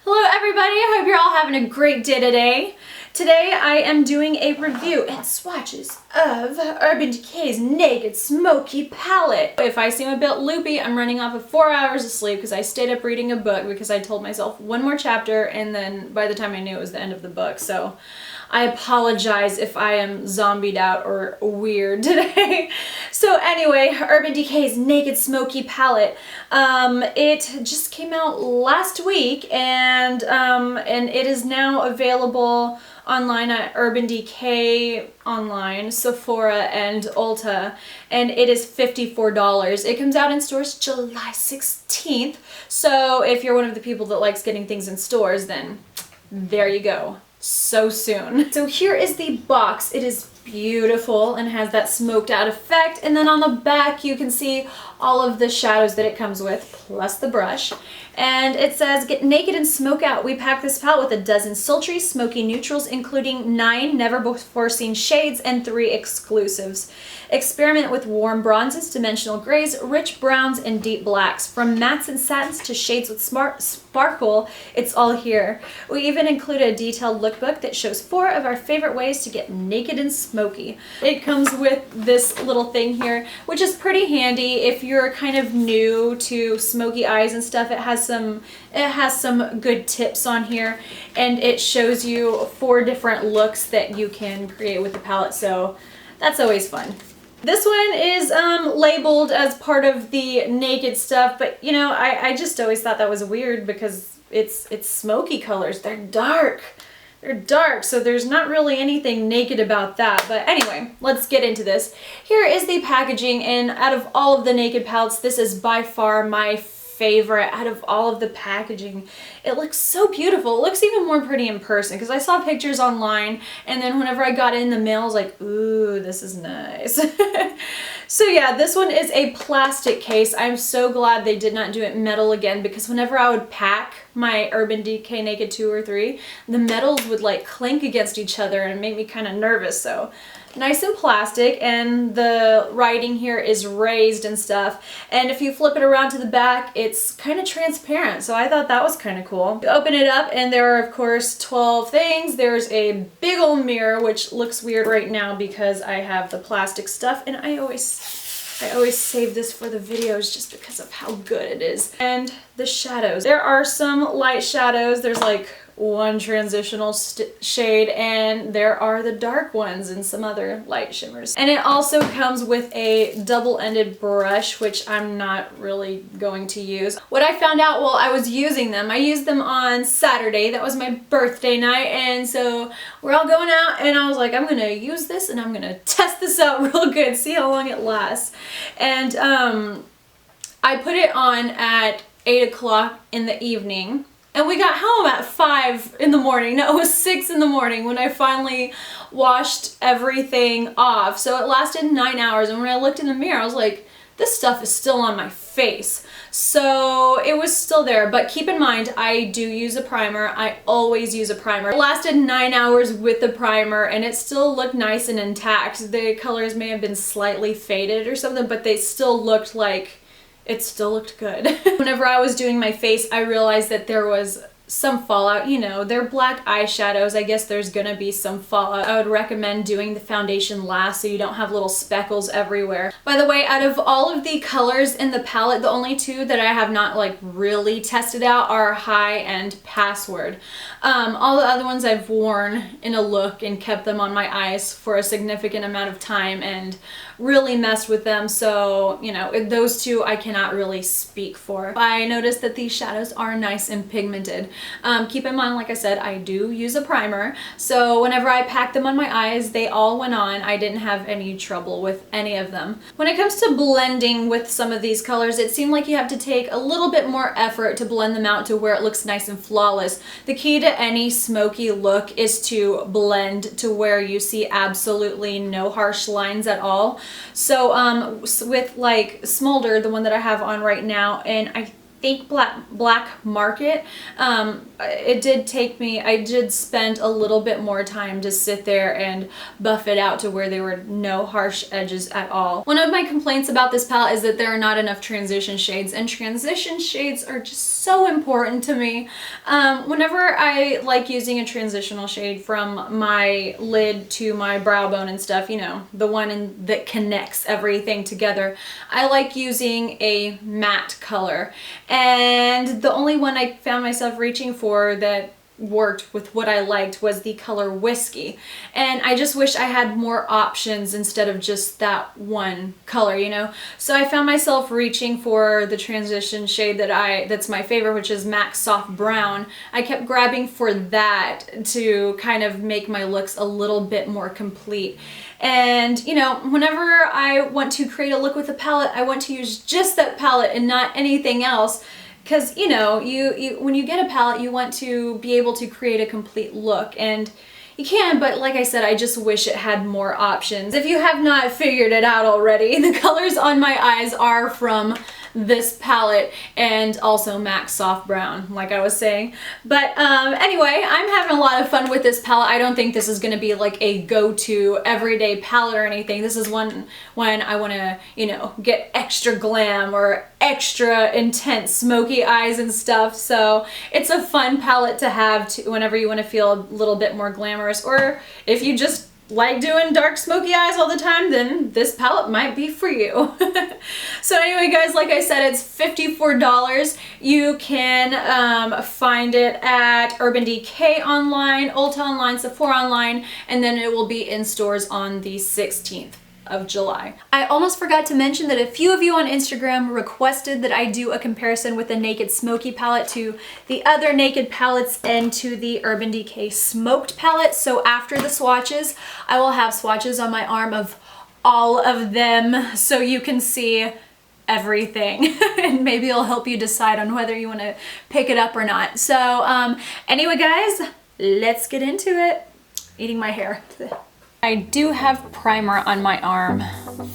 Hello everybody, I hope you're all having a great day today. Today I am doing a review and swatches of Urban Decay's Naked Smoky palette. If I seem a bit loopy, I'm running off of 4 hours of sleep because I stayed up reading a book because I told myself one more chapter and then by the time I knew it was the end of the book. So I apologize if I am zombied out or weird today. So anyway, Urban Decay's Naked Smoky palette. It just came out last week and it is now available online at Urban Decay online, Sephora, and Ulta, and it is $54. It comes out in stores July 16th, so if you're one of the people that likes getting things in stores, then there you go. So soon. So here is the box. It is beautiful and has that smoked out effect, and then on the back you can see all of the shadows that it comes with plus the brush, and it says get naked and smoke out. We pack this palette with a dozen sultry smoky neutrals including 9 never before seen shades and 3 exclusives. Experiment with warm bronzes, dimensional grays, rich browns, and deep blacks. From mattes and satins to shades with smart sparkle, it's all here. We even include a detailed lookbook that shows 4 of our favorite ways to get naked and smoky. It comes with this little thing here, which is pretty handy if you're kind of new to smoky eyes and stuff. It has some good tips on here, and it shows you 4 different looks that you can create with the palette, so that's always fun. This one is labeled as part of the naked stuff, but you know, I just always thought that was weird because it's smoky colors. They're dark. They're dark, so there's not really anything naked about that. But anyway, let's get into this. Here is the packaging, and out of all of the naked palettes, this is by far my favorite out of all of the packaging. It looks so beautiful. It looks even more pretty in person because I saw pictures online, and then whenever I got it in the mail, I was like, ooh, this is nice. So yeah, this one is a plastic case. I'm so glad they did not do it metal again, because whenever I would pack my Urban Decay Naked 2 or 3, the metals would like clink against each other and make me kind of nervous. So nice and plastic, and the writing here is raised and stuff, and if you flip it around to the back, it's kind of transparent, so I thought that was kind of cool. You open it up and there are of course 12 things. There's a big old mirror, which looks weird right now because I have the plastic stuff, and I always save this for the videos just because of how good it is. And the shadows. There are some light shadows. There's like one transitional shade, and there are the dark ones and some other light shimmers. And it also comes with a double-ended brush, which I'm not really going to use. What I found out while I was using them, I used them on Saturday. That was my birthday night, and so we're all going out, and I was like, I'm gonna use this and I'm gonna test this out real good, see how long it lasts. And I put it on at 8 o'clock in the evening, and we got home at 5 in the morning. No, it was 6 in the morning when I finally washed everything off. So it lasted 9 hours, and when I looked in the mirror, I was like, this stuff is still on my face. So it was still there, but keep in mind, I do use a primer. I always use a primer. It lasted 9 hours with the primer, and it still looked nice and intact. The colors may have been slightly faded or something, but they still looked like it still looked good. Whenever I was doing my face, I realized that there was some fallout. You know, they're black eyeshadows. I guess there's gonna be some fallout. I would recommend doing the foundation last so you don't have little speckles everywhere. By the way, out of all of the colors in the palette, the only 2 that I have not like really tested out are High and Password. All the other ones I've worn in a look and kept them on my eyes for a significant amount of time and really messed with them, so you know, those 2 I cannot really speak for. I noticed that these shadows are nice and pigmented. Keep in mind, like I said, I do use a primer, so whenever I packed them on my eyes, they all went on. I didn't have any trouble with any of them. When it comes to blending with some of these colors, it seemed like you have to take a little bit more effort to blend them out to where it looks nice and flawless. The key to any smoky look is to blend to where you see absolutely no harsh lines at all. So with like Smolder, the one that I have on right now, and I think black market. It did take me, I did spend a little bit more time to sit there and buff it out to where there were no harsh edges at all. One of my complaints about this palette is that there are not enough transition shades, and transition shades are just so important to me. Whenever I like using a transitional shade from my lid to my brow bone and stuff, you know, the one that connects everything together, I like using a matte color. And the only one I found myself reaching for that worked with what I liked was the color Whiskey. And I just wish I had more options instead of just that one color, you know? So I found myself reaching for the transition shade that's my favorite, which is MAC Soft Brown. I kept grabbing for that to kind of make my looks a little bit more complete. And, you know, whenever I want to create a look with a palette, I want to use just that palette and not anything else. Because, you know, when you get a palette, you want to be able to create a complete look. And you can, but like I said, I just wish it had more options. If you have not figured it out already, the colors on my eyes are from this palette and also MAC Soft Brown, like I was saying. But anyway, I'm having a lot of fun with this palette. I don't think this is gonna be like a go-to everyday palette or anything. This is one when I wanna, you know, get extra glam or extra intense smoky eyes and stuff. So it's a fun palette to have whenever you wanna feel a little bit more glamorous, or if you just like doing dark smoky eyes all the time, then this palette might be for you. So anyway guys, like I said, it's $54. You can find it at Urban Decay online, Ulta online, Sephora online, and then it will be in stores on the 16th of July. I almost forgot to mention that a few of you on Instagram requested that I do a comparison with the Naked Smoky palette to the other Naked palettes and to the Urban Decay Smoked palette. So after the swatches, I will have swatches on my arm of all of them so you can see everything and maybe it'll help you decide on whether you want to pick it up or not. So anyway guys, let's get into it. Eating my hair. I do have primer on my arm.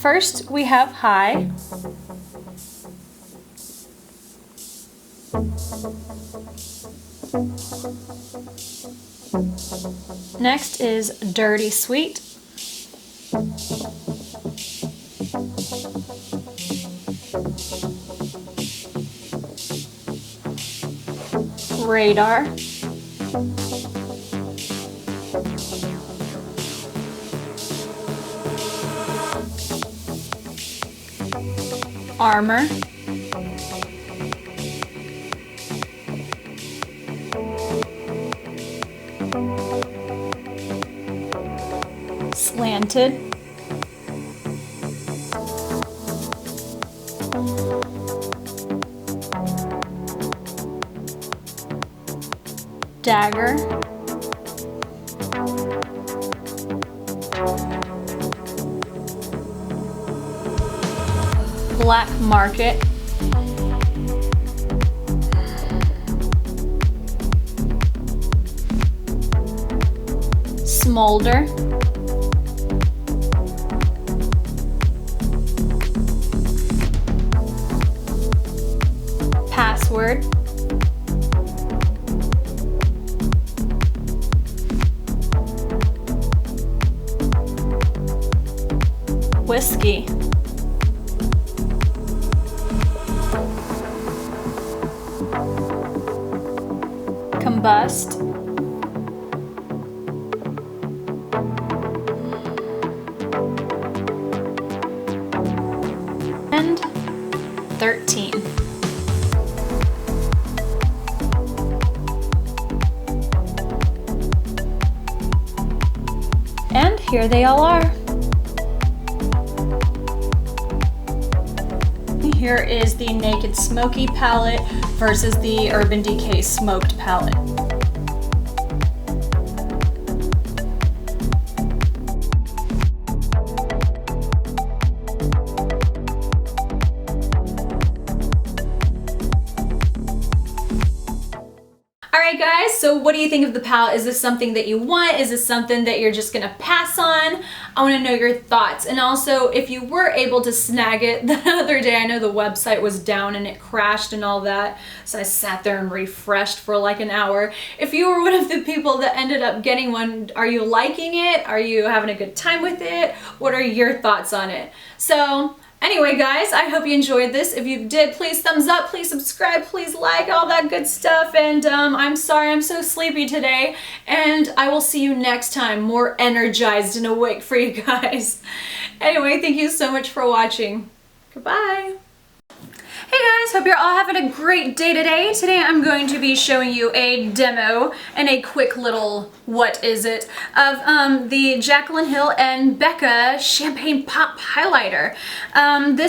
First, we have High. Next is Dirty Sweet. Radar. Armor. Slanted. Dagger. Black Market. Smolder. Password. Whiskey. Combust. And 13. And here they all are. Here is the Naked Smoky palette versus the Urban Decay Smoked palette. Alright guys, so what do you think of the palette? Is this something that you want? Is this something that you're just gonna pass on? I want to know your thoughts. And also, if you were able to snag it the other day, I know the website was down and it crashed and all that, so I sat there and refreshed for like an hour. If you were one of the people that ended up getting one, are you liking it? Are you having a good time with it? What are your thoughts on it? So anyway guys, I hope you enjoyed this. If you did, please thumbs up, please subscribe, please like, all that good stuff. And I'm sorry I'm so sleepy today, and I will see you next time more energized and awake for you guys. Anyway, thank you so much for watching. Goodbye. Hey guys, hope you're all having a great day today. Today I'm going to be showing you a demo and a quick little what is it of the Jaclyn Hill and Becca Champagne Pop Highlighter. This